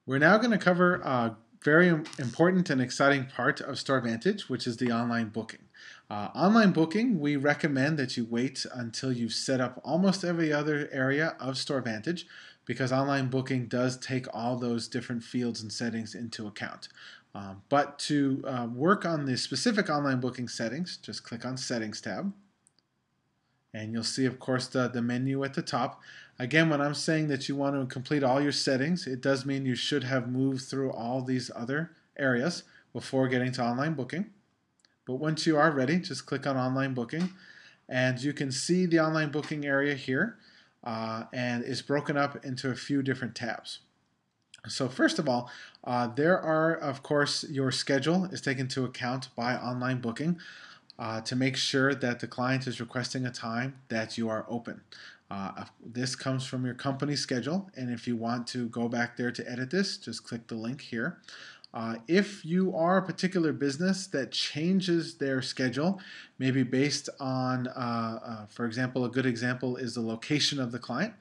We're now going to cover a very important and exciting part of Store Vantage, which is the online booking. Online booking, we recommend that you wait until you've set up almost every other area of Store Vantage, because online booking does take all those different fields and settings into account. But to work on the specific online booking settings, just click on Settings tab. And you'll see, of course, the menu at the top. Again, when I'm saying that you want to complete all your settings, it does mean you should have moved through all these other areas before getting to online booking. But once you are ready, just click on online booking, and you can see the online booking area here, and it's broken up into a few different tabs. So first of all, there are, of course, your schedule is taken into account by online booking. To make sure that the client is requesting a time that you are open. This comes from your company schedule, and if you want to go back there to edit this, just click the link here. If you are a particular business that changes their schedule, maybe based on, for example, a good example is the location of the client.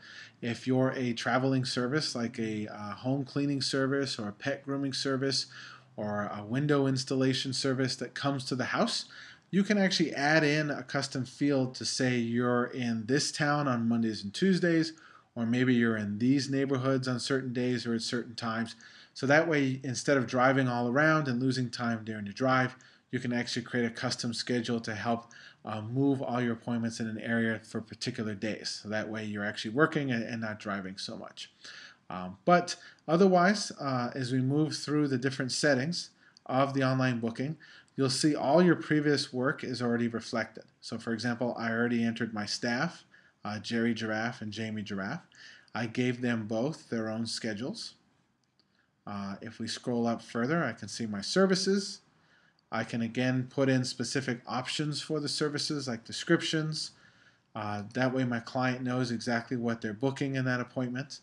If you're a traveling service like a home cleaning service or a pet grooming service or a window installation service that comes to the house, you can actually add in a custom field to say you're in this town on Mondays and Tuesdays, or maybe you're in these neighborhoods on certain days or at certain times. So that way, instead of driving all around and losing time during your drive, you can actually create a custom schedule to help move all your appointments in an area for particular days. So that way you're actually working and not driving so much. But otherwise, as we move through the different settings of the online booking, you'll see all your previous work is already reflected. So for example, I already entered my staff, Jerry Giraffe and Jamie Giraffe. I gave them both their own schedules. If we scroll up further, I can see my services. I can again put in specific options for the services like descriptions. That way my client knows exactly what they're booking in that appointment.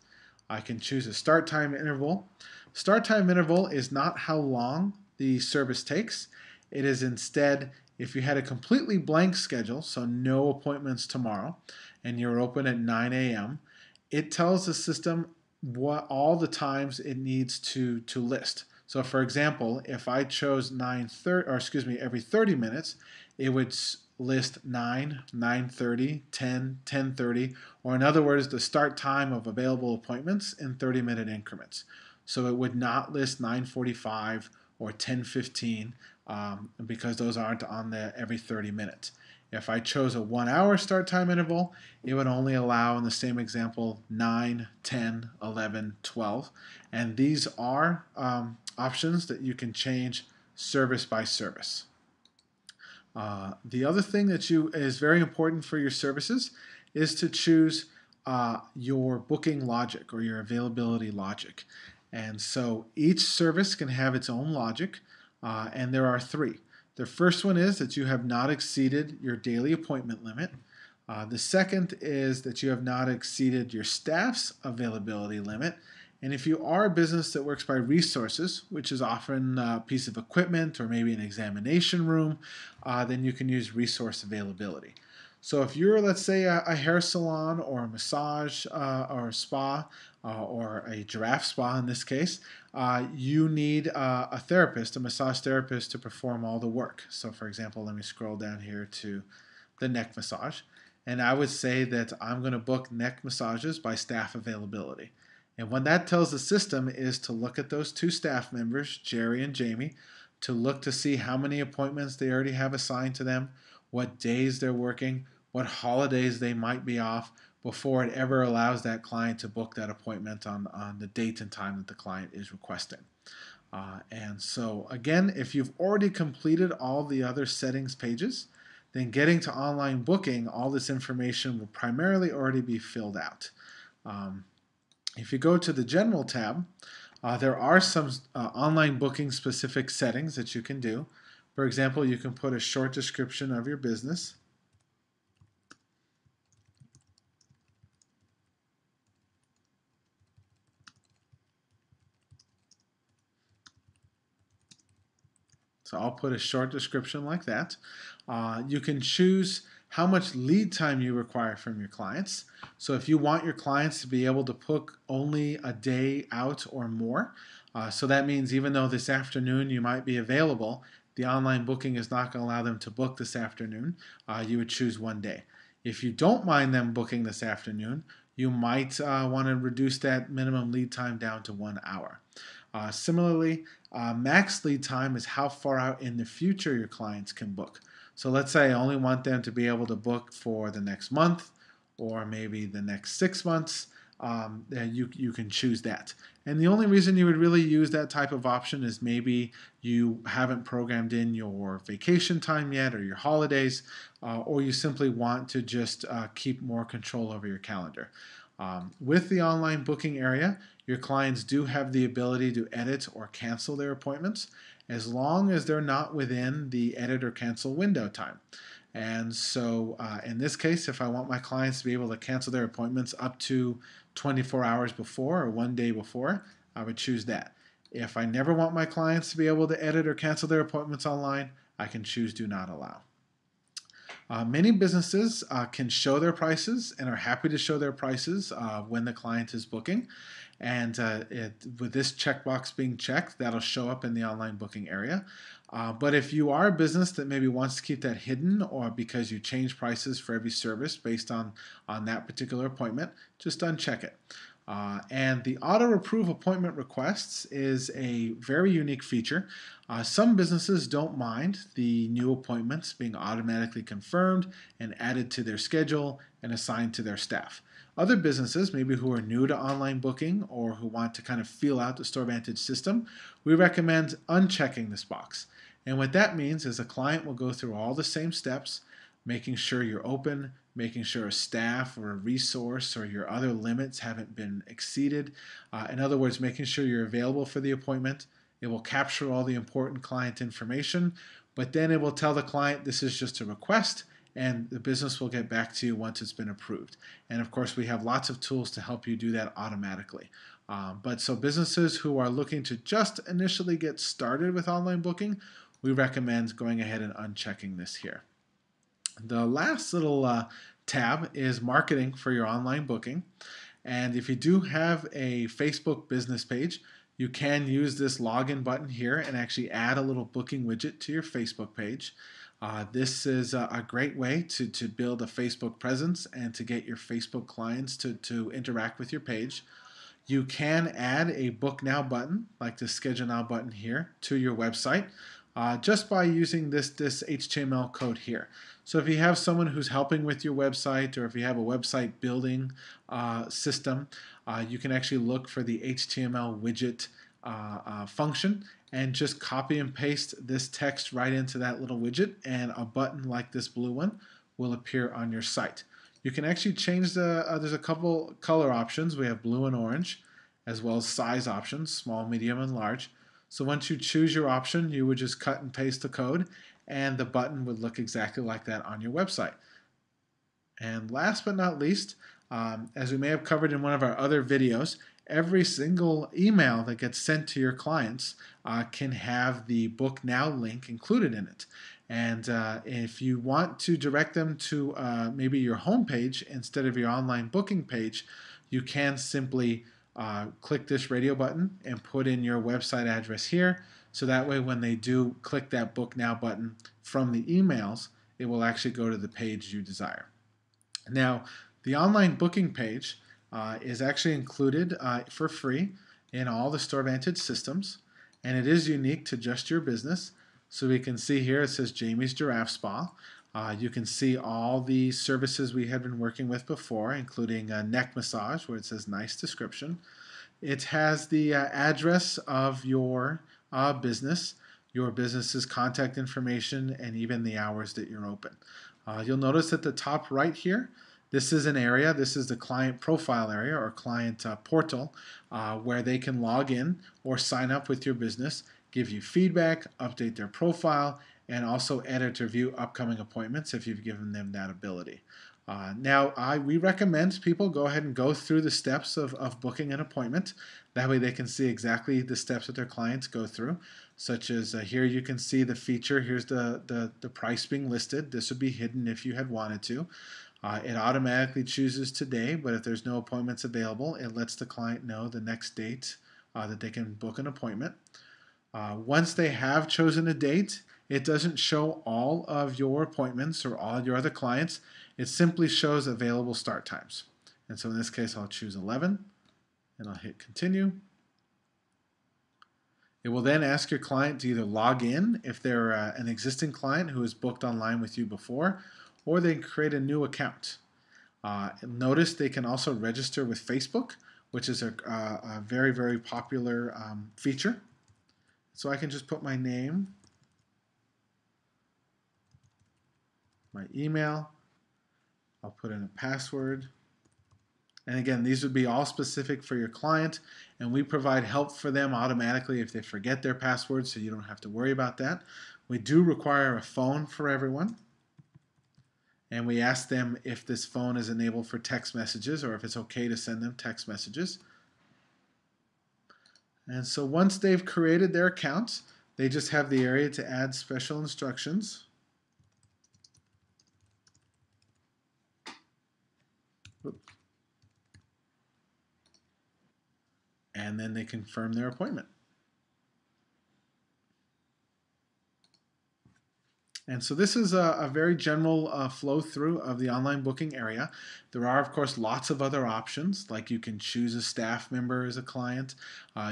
I can choose a start time interval. Start time interval is not how long the service takes. It is instead, if you had a completely blank schedule, so no appointments tomorrow, and you're open at 9 a.m., it tells the system what all the times it needs to list. So for example, if I chose every 30 minutes, it would list 9, 9:30, 10, 10:30, or in other words, the start time of available appointments in 30-minute increments. So it would not list 9:45 or 10:15 because those aren't on there every 30 minutes. If I chose a 1 hour start time interval, it would only allow, in the same example, 9, 10, 11, 12. And these are options that you can change service by service. The other thing that is very important for your services is to choose your booking logic or your availability logic. And so each service can have its own logic, and there are three. The first one is that you have not exceeded your daily appointment limit. The second is that you have not exceeded your staff's availability limit. And if you are a business that works by resources, which is often a piece of equipment or maybe an examination room, then you can use resource availability. So if you're, let's say, a hair salon or a massage or a spa or a giraffe spa in this case, you need a therapist, a massage therapist, to perform all the work. So for example, let me scroll down here to the neck massage. And I would say that I'm going to book neck massages by staff availability. And what that tells the system is to look at those two staff members, Jerry and Jamie, to look to see how many appointments they already have assigned to them, what days they're working, what holidays they might be off, before it ever allows that client to book that appointment on the date and time that the client is requesting. And so again, if you've already completed all the other settings pages, then getting to online booking, all this information will primarily already be filled out. If you go to the General tab, there are some online booking specific settings that you can do. For example, you can put a short description of your business. So I'll put a short description like that. You can choose how much lead time you require from your clients. So if you want your clients to be able to book only a day out or more, so that means even though this afternoon you might be available, the online booking is not going to allow them to book this afternoon. You would choose one day. If you don't mind them booking this afternoon, you might want to reduce that minimum lead time down to 1 hour. Similarly, max lead time is how far out in the future your clients can book. So let's say I only want them to be able to book for the next month or maybe the next 6 months. Then you can choose that. And the only reason you would really use that type of option is maybe you haven't programmed in your vacation time yet or your holidays, or you simply want to just keep more control over your calendar. With the online booking area, your clients do have the ability to edit or cancel their appointments as long as they're not within the edit or cancel window time. And so in this case, if I want my clients to be able to cancel their appointments up to 24 hours before or 1 day before, I would choose that. If I never want my clients to be able to edit or cancel their appointments online, I can choose do not allow. Many businesses can show their prices and are happy to show their prices when the client is booking. And with this checkbox being checked, that'll show up in the online booking area. But if you are a business that maybe wants to keep that hidden, or because you change prices for every service based on that particular appointment, just uncheck it. And the auto-approve appointment requests is a very unique feature. Some businesses don't mind the new appointments being automatically confirmed and added to their schedule and assigned to their staff. Other businesses, maybe who are new to online booking or who want to kind of feel out the Store Vantage system, we recommend unchecking this box. And what that means is a client will go through all the same steps, making sure you're open, making sure a staff or a resource or your other limits haven't been exceeded. In other words, making sure you're available for the appointment. It will capture all the important client information, but then it will tell the client this is just a request, and the business will get back to you once it's been approved. And of course, we have lots of tools to help you do that automatically. But so businesses who are looking to just initially get started with online booking, we recommend going ahead and unchecking this here. The last little tab is marketing for your online booking. And if you do have a Facebook business page, you can use this login button here and actually add a little booking widget to your Facebook page. This is a great way to build a Facebook presence and to get your Facebook clients to interact with your page. You can add a Book Now button, like the Schedule Now button here, to your website just by using this HTML code here. So if you have someone who's helping with your website, or if you have a website building system, you can actually look for the HTML widget function and just copy and paste this text right into that little widget, and a button like this blue one will appear on your site. You can actually change there's a couple color options. We have blue and orange, as well as size options, small, medium, and large. So once you choose your option, you would just cut and paste the code, and the button would look exactly like that on your website. And last but not least, as we may have covered in one of our other videos, every single email that gets sent to your clients can have the Book Now link included in it. And if you want to direct them to maybe your home page instead of your online booking page, you can simply click this radio button and put in your website address here. So that way when they do click that Book Now button from the emails, it will actually go to the page you desire. Now, the online booking page is actually included for free in all the Store Vantage systems, and it is unique to just your business. So we can see here it says Jamie's Giraffe Spa. You can see all the services we had been working with before, including a neck massage where it says nice description. It has the address of your business, your business's contact information, and even the hours that you're open. You'll notice at the top right here, this is an area, this is the client profile area or client portal where they can log in or sign up with your business, give you feedback, update their profile, and also edit or view upcoming appointments if you've given them that ability. We recommend people go ahead and go through the steps of booking an appointment. That way they can see exactly the steps that their clients go through, such as here you can see the feature. Here's the price being listed. This would be hidden if you had wanted to. It automatically chooses today, but if there's no appointments available, it lets the client know the next date that they can book an appointment. Once they have chosen a date, it doesn't show all of your appointments or all your other clients. It simply shows available start times. And so in this case, I'll choose 11 and I'll hit continue. It will then ask your client to either log in if they're an existing client who has booked online with you before, or they can create a new account. Notice they can also register with Facebook, which is a very, very popular feature. So I can just put my name, my email, I'll put in a password. And again, these would be all specific for your client, and we provide help for them automatically if they forget their password, so you don't have to worry about that. We do require a phone for everyone, and we ask them if this phone is enabled for text messages or if it's okay to send them text messages. And so once they've created their accounts, they just have the area to add special instructions. And then they confirm their appointment. And so this is a very general flow through of the online booking area. There are, of course, lots of other options, like you can choose a staff member as a client.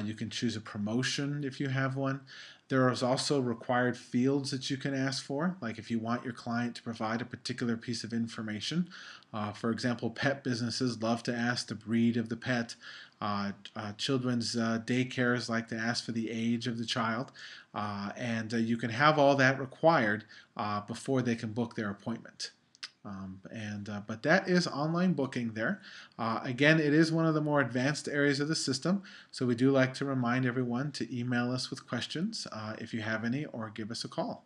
You can choose a promotion if you have one. There is also required fields that you can ask for, like if you want your client to provide a particular piece of information. For example, pet businesses love to ask the breed of the pet. Children's daycares like to ask for the age of the child. And you can have all that required before they can book their appointment. But that is online booking there. Again, it is one of the more advanced areas of the system, so we do like to remind everyone to email us with questions if you have any, or give us a call.